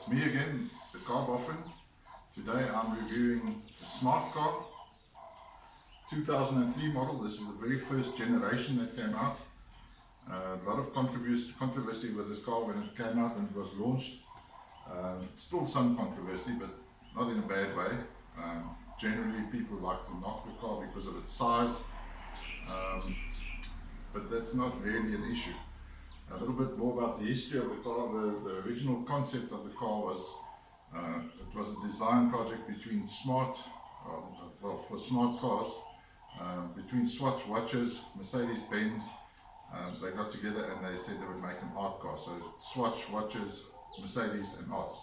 It's me again, the car boffin. Today I'm reviewing a smart car, 2003 model. This is the very first generation that came out. A lot of controversy with this car when it came out and it was launched. Still some controversy, but not in a bad way. Generally people like to knock the car because of its size, but that's not really an issue. A little bit more about the history of the car. The original concept of the car was, it was a design project between for smart cars, between Swatch watches, Mercedes-Benz. They got together and they said they would make an art car. So Swatch watches, Mercedes and art.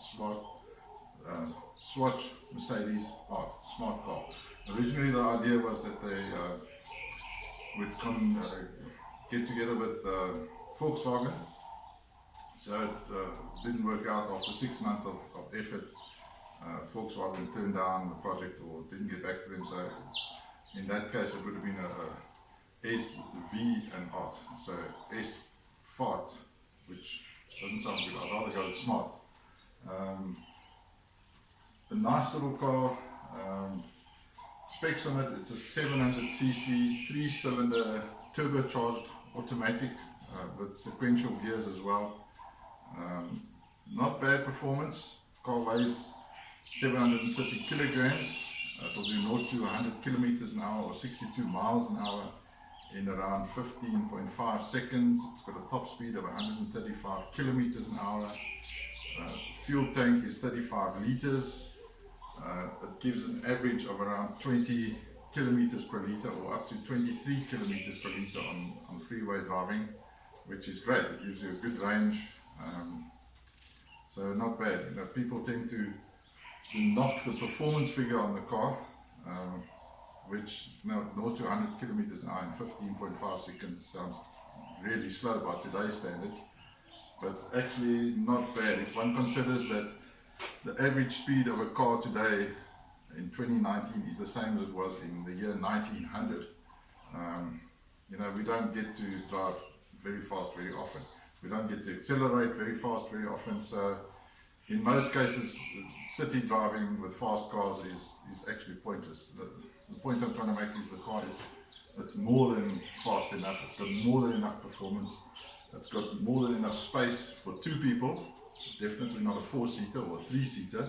Swatch, Mercedes, art, smart car. Originally the idea was that they would get together with Volkswagen. So it didn't work out. After 6 months of effort, Volkswagen turned down the project or didn't get back to them. So in that case it would have been a S, V and art. So S, fart, which doesn't sound good. I'd rather go with smart. A nice little car. Specs on it, it's a 700cc 3-cylinder turbocharged automatic with sequential gears as well. Not bad performance. Car weighs 750 kilograms. It will do 0 to 100 kilometers an hour or 62 miles an hour in around 15.5 seconds. It's got a top speed of 135 kilometers an hour. Fuel tank is 35 liters. It gives an average of around 20 kilometers per liter or up to 23 kilometers per liter on freeway driving, which is great. It gives you a good range, so not bad. You know, people tend to knock the performance figure on the car, which 0 to 100 kilometers an hour in 15.5 seconds sounds really slow by today's standards, but actually not bad if one considers that the average speed of a car today in 2019 is the same as it was in the year 1900. You know, we don't get to drive very fast very often. We don't get to accelerate very fast very often. So in most cases, city driving with fast cars is actually pointless. The point I'm trying to make is the car it's more than fast enough. It's got more than enough performance. It's got more than enough space for 2 people. Definitely not a 4-seater or a 3-seater.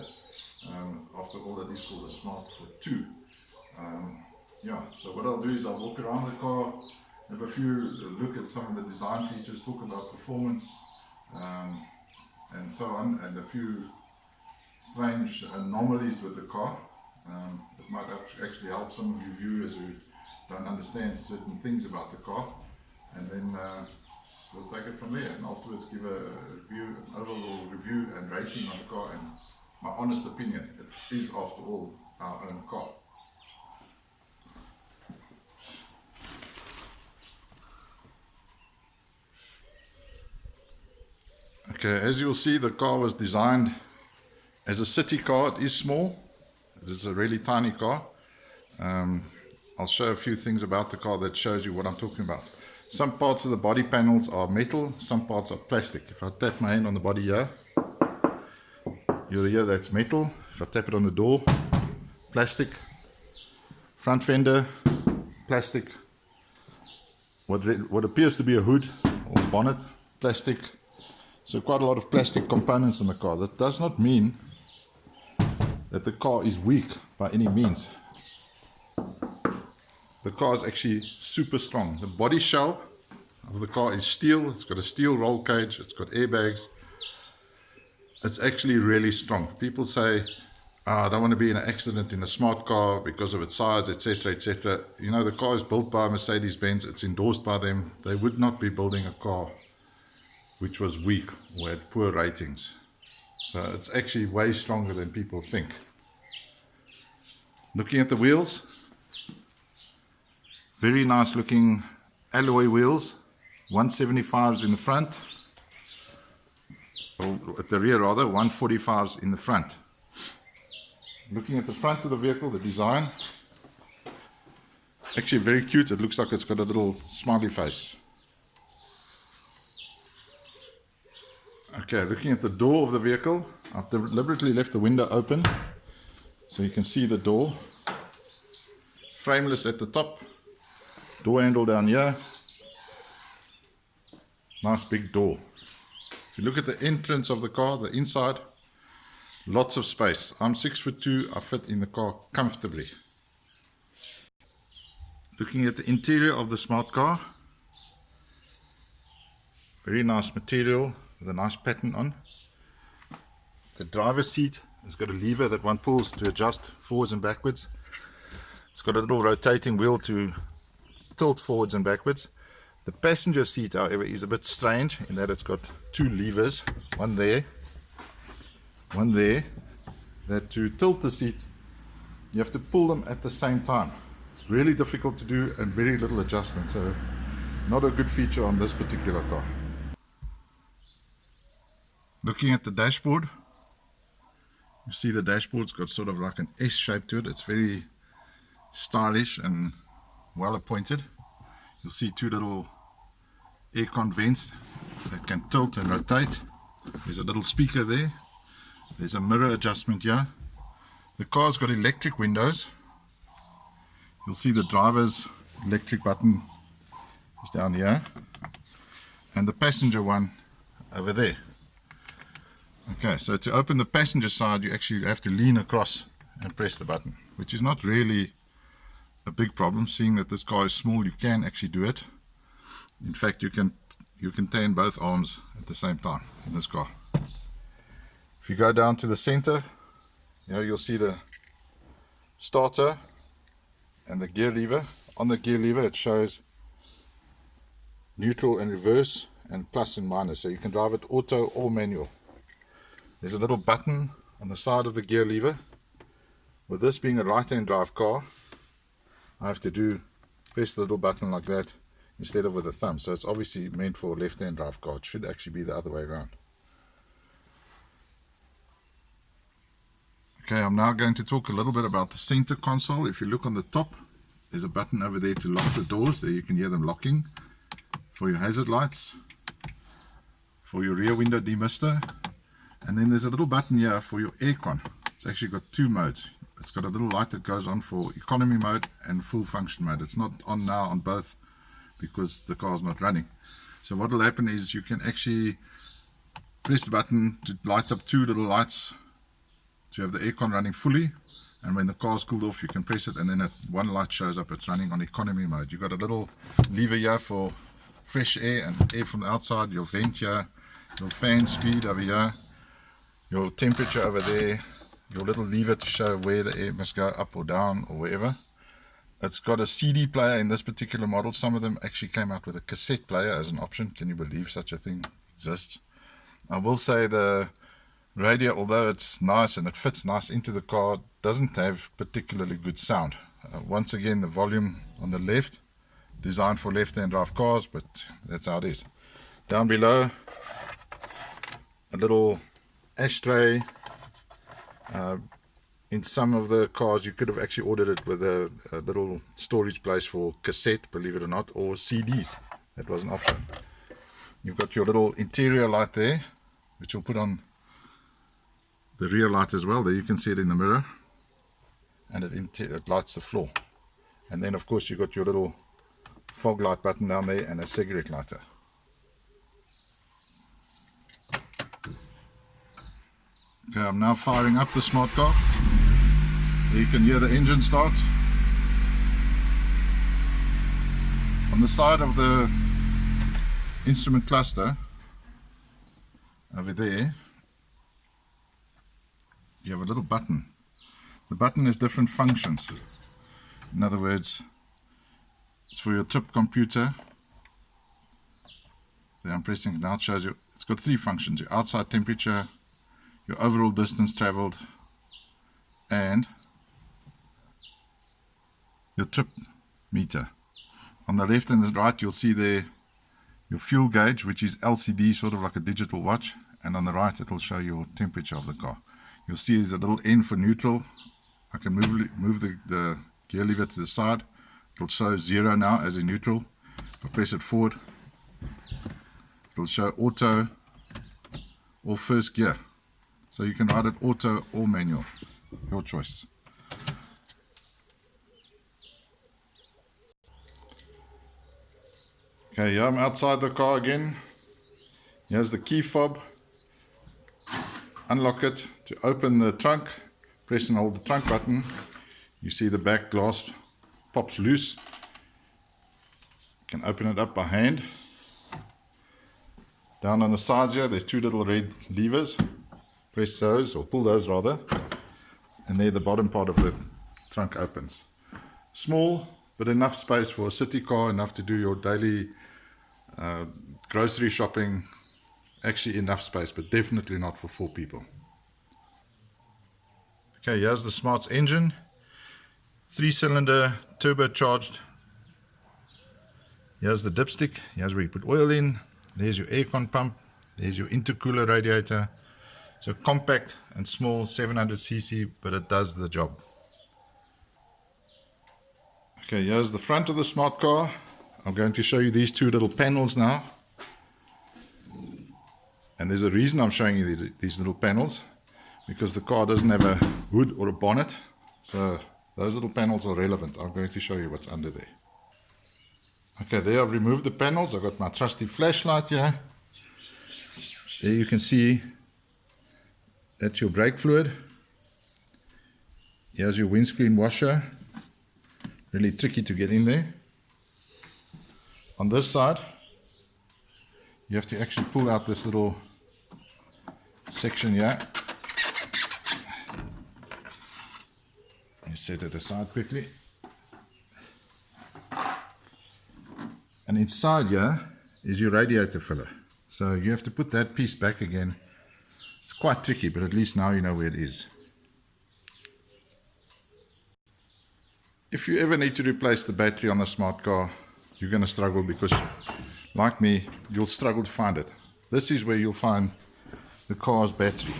After all, that is called a Smart ForTwo. Yeah, so what I'll do is I'll walk around the car, have a few look at some of the design features, talk about performance, and so on, and a few strange anomalies with the car. It might actually help some of you viewers who don't understand certain things about the car, and then we'll take it from there, and afterwards give an overall review and rating on the car and my honest opinion. It is, after all, our own car. Okay, as you'll see, the car was designed as a city car. It is small. It is a really tiny car. I'll show a few things about the car that shows you what I'm talking about. Some parts of the body panels are metal, some parts are plastic. If I tap my hand on the body here, you'll hear that's metal. If I tap it on the door, plastic. Front fender, plastic. What appears to be a hood or bonnet, plastic. So quite a lot of plastic components in the car. That does not mean that the car is weak by any means. The car is actually super strong. The body shell of the car is steel. It's got a steel roll cage. It's got airbags. It's actually really strong. People say, I don't want to be in an accident in a smart car because of its size, etc., etc. You know, the car is built by Mercedes-Benz. It's endorsed by them. They would not be building a car which was weak or had poor ratings. So it's actually way stronger than people think. Looking at the wheels, very nice looking alloy wheels, 175s in the front, or at the rear rather, 145s in the front. Looking at the front of the vehicle, the design, actually very cute. It looks like it's got a little smiley face. Okay, looking at the door of the vehicle, I've deliberately left the window open so you can see the door. Frameless at the top, door handle down here. Nice big door. If you look at the entrance of the car, the inside, lots of space. I'm 6'2", I fit in the car comfortably. Looking at the interior of the smart car, very nice material with a nice pattern on. The driver's seat has got a lever that one pulls to adjust forwards and backwards. It's got a little rotating wheel to tilt forwards and backwards. The passenger seat, however, is a bit strange in that it's got two levers, one there, that to tilt the seat, you have to pull them at the same time. It's really difficult to do and very little adjustment, so not a good feature on this particular car. Looking at the dashboard, you see the dashboard's got sort of like an S shape to it. It's very stylish and well appointed. You'll see two little aircon vents that can tilt and rotate. There's a little speaker there. There's a mirror adjustment here. The car's got electric windows. You'll see the driver's electric button is down here and the passenger one over there. Okay, so to open the passenger side you actually have to lean across and press the button, which is not really a big problem. Seeing that this car is small, you can actually do it. In fact, you can turn both arms at the same time in this car. If you go down to the center, you'll see the starter and the gear lever. On the gear lever it shows neutral and reverse and plus and minus, so you can drive it auto or manual. There's a little button on the side of the gear lever. With this being a right-hand drive car, I have to press the little button like that instead of with a thumb, so it's obviously meant for a left-hand drive car. It should actually be the other way around. Okay, I'm now going to talk a little bit about the center console. If you look on the top, there's a button over there to lock the doors. There you can hear them locking. For your hazard lights, for your rear window demister, and then there's a little button here for your aircon. It's actually got two modes. It's got a little light that goes on for economy mode and full function mode. It's not on now on both because the car's not running. So what will happen is you can actually press the button to light up two little lights to have the aircon running fully, and when the car's cooled off you can press it and then one light shows up. It's running on economy mode. You've got a little lever here for fresh air and air from the outside, your vent here, your fan speed over here, your temperature over there, your little lever to show where the air must go, up or down or wherever. It's got a CD player in this particular model. Some of them actually came out with a cassette player as an option. Can you believe such a thing exists? I will say the radio, although it's nice and it fits nice into the car, doesn't have particularly good sound. Once again, the volume on the left, designed for left-hand drive cars, but that's how it is. Down below, a little ashtray. In some of the cars you could have actually ordered it with a little storage place for cassette, believe it or not, or CDs. That was an option. You've got your little interior light there, which will put on the rear light as well. There you can see it in the mirror, and it lights the floor. And then of course you've got your little fog light button down there and a cigarette lighter. Okay, I'm now firing up the smart car. You can hear the engine start. On the side of the instrument cluster over there you have a little button. The button has different functions. In other words, it's for your trip computer. There, I'm pressing it now. It shows you it's got three functions: your outside temperature, your overall distance traveled, and your trip meter. On the left and the right you'll see there your fuel gauge, which is LCD, sort of like a digital watch, and on the right it will show your temperature of the car. You'll see there's a little N for neutral. I can move the gear lever to the side. It'll show 0 now as a neutral. If I press it forward, it'll show auto or first gear. So you can ride it auto or manual, your choice. Okay, yeah, I'm outside the car again. Here's the key fob. Unlock it. To open the trunk, press and hold the trunk button. You see the back glass pops loose. You can open it up by hand. Down on the sides here, there's two little red levers. Press those, or pull those rather, and there the bottom part of the trunk opens. Small, but enough space for a city car, enough to do your daily grocery shopping. Actually enough space, but definitely not for 4 people. Okay, here's the Smart's engine. 3-cylinder, turbocharged. Here's the dipstick. Here's where you put oil in. There's your aircon pump. There's your intercooler radiator. So compact and small, 700cc, but it does the job. Okay, here's the front of the Smart car. I'm going to show you these two little panels now. And there's a reason I'm showing you these little panels, because the car doesn't have a hood or a bonnet. So those little panels are relevant. I'm going to show you what's under there. Okay, there I've removed the panels. I've got my trusty flashlight here. There you can see that's your brake fluid. Here's your windscreen washer. Really tricky to get in there. On this side, you have to actually pull out this little section here. You set it aside quickly. And inside here is your radiator filler. So you have to put that piece back again. It's quite tricky, but at least now you know where it is. If you ever need to replace the battery on the Smart car, you're going to struggle because, like me, you'll struggle to find it. This is where you'll find the car's battery.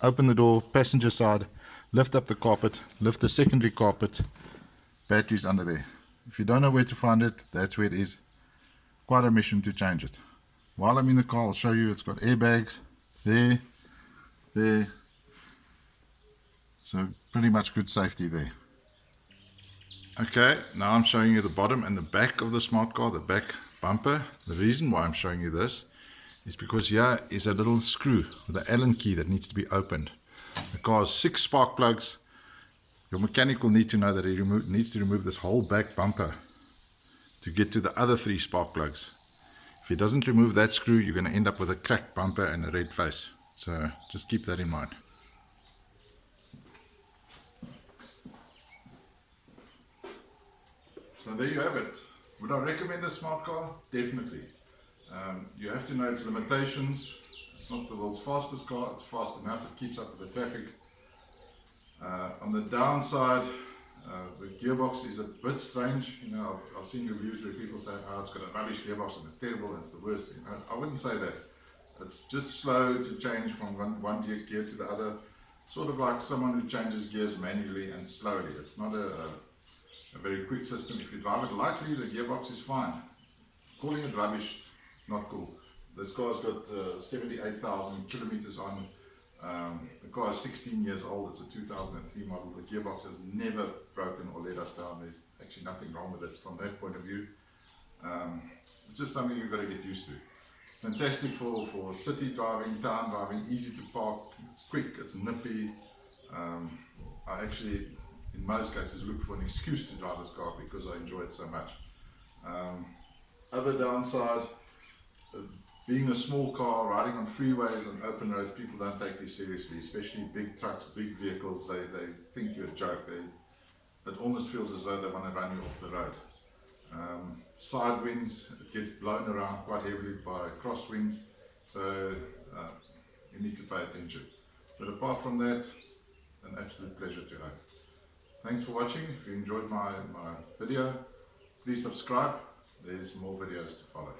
Open the door, passenger side, lift up the carpet, lift the secondary carpet, battery's under there. If you don't know where to find it, that's where it is. Quite a mission to change it. While I'm in the car, I'll show you it's got airbags there, there. So pretty much good safety there. Okay, now I'm showing you the bottom and the back of the Smart car, the back bumper. The reason why I'm showing you this is because here is a little screw with an Allen key that needs to be opened. The car has 6 spark plugs. Your mechanic will need to know that he needs to remove this whole back bumper to get to the other 3 spark plugs. If he doesn't remove that screw, you're going to end up with a cracked bumper and a red face. So just keep that in mind. So there you have it. Would I recommend a Smart car? Definitely. You have to know its limitations. It's not the world's fastest car. It's fast enough. It keeps up with the traffic. On the downside, the gearbox is a bit strange. You know, I've seen reviews where people say, "Oh, it's got a rubbish gearbox and it's terrible and it's the worst." You know, I wouldn't say that. It's just slow to change from one gear to the other. Sort of like someone who changes gears manually and slowly. It's not a very quick system. If you drive it lightly, the gearbox is fine. Calling it rubbish, not cool. This car's got 78,000 kilometers on. The car is 16 years old. It's a 2003 model. The gearbox has never broken or let us down. There's actually nothing wrong with it from that point of view. It's just something you've got to get used to. Fantastic for city driving, town driving, easy to park. It's quick, it's nippy. I actually, in most cases, look for an excuse to drive this car because I enjoy it so much. Other downside, being a small car, riding on freeways and open roads, people don't take this seriously, especially big trucks, big vehicles. They think you're a joke. It almost feels as though they want to run you off the road. Side winds, it gets blown around quite heavily by crosswinds, so you need to pay attention. But apart from that, an absolute pleasure to own. Thanks for watching. If you enjoyed my video, please subscribe. There's more videos to follow.